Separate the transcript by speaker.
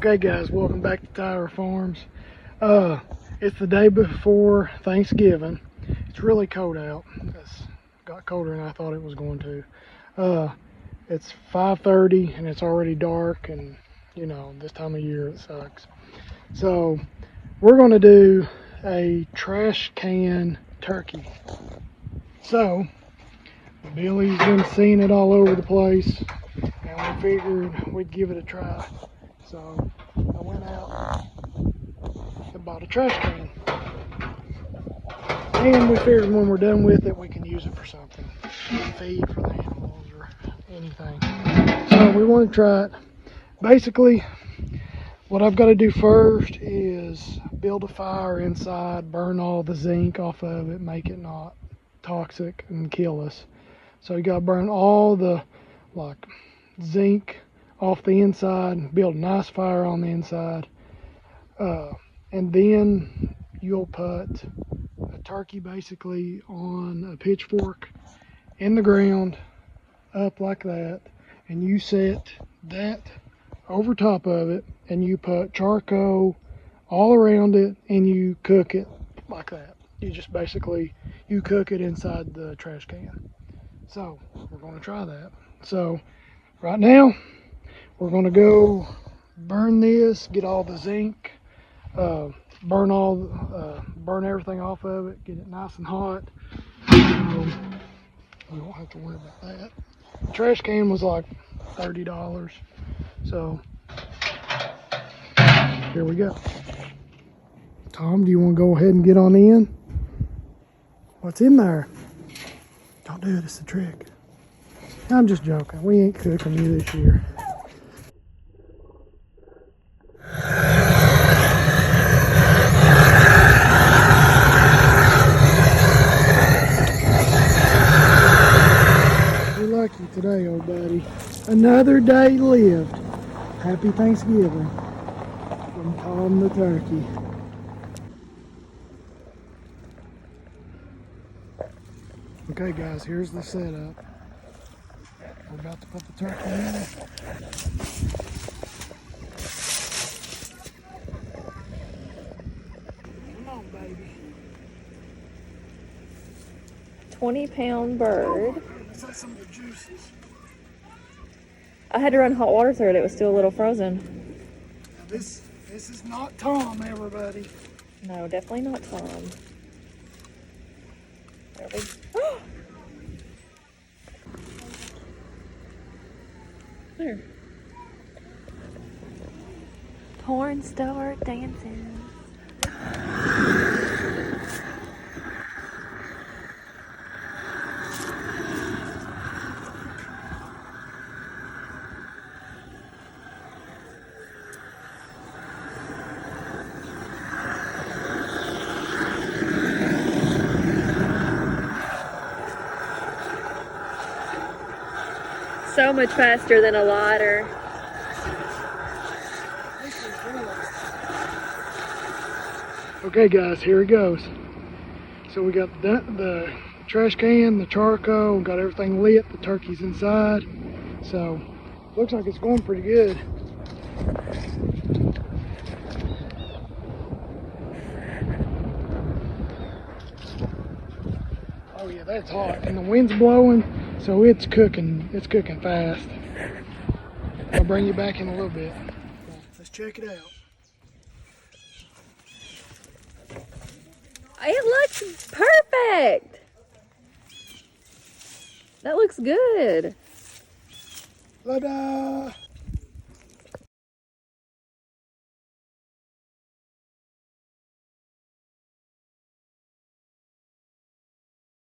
Speaker 1: Okay guys, welcome back to Tyler Farms. It's the day before Thanksgiving. It's really cold out. It's got colder than I thought it was going to. It's 5:30 and it's already dark, and you know, this time of year it sucks. So we're going to do a trash can turkey. So Billy's been seeing it all over the place, and we figured we'd give it a try. So I went out and bought a trash can, and we figured when we're done with it we can use it for something, feed for the animals or anything. So we want to try it. Basically what I've got to do first is build a fire inside, burn all the zinc off of it, make it not toxic and kill us. So you got to burn all the zinc off the inside, build a nice fire on the inside, and then you'll put a turkey basically on a pitchfork in the ground up like that, and you set that over top of it, and you put charcoal all around it, and you cook it like that. You just basically you cook it inside the trash can. So we're going to try that. So right now we're going to go burn this, get all the zinc, burn everything off of it, get it nice and hot. So we won't have to worry about that. The trash can was like $30. So here we go. Tom, do you want to go ahead and get on in? What's in there? Don't do it, it's a trick. I'm just joking. We ain't cooking you this year. You're lucky today, old buddy. Another day lived. Happy Thanksgiving from Tom the turkey. Okay guys, here's the setup. We're about to put the turkey in. Come on, baby.
Speaker 2: 20-pound bird.
Speaker 1: Is that some of the juices?
Speaker 2: I had to run hot water through it. It was still a little frozen.
Speaker 1: Now this is not Tom, everybody.
Speaker 2: No, definitely not Tom. There we go. There. Porn star dancing. So much faster than a lighter.
Speaker 1: Okay guys, here it goes. So we got the trash can, the charcoal, got everything lit, the turkey's inside. So looks like it's going pretty good. Oh yeah, that's hot, and the wind's blowing, so it's cooking fast. I'll bring you back in a little bit. Let's check it out.
Speaker 2: It looks perfect. That looks good.
Speaker 1: Ta-da!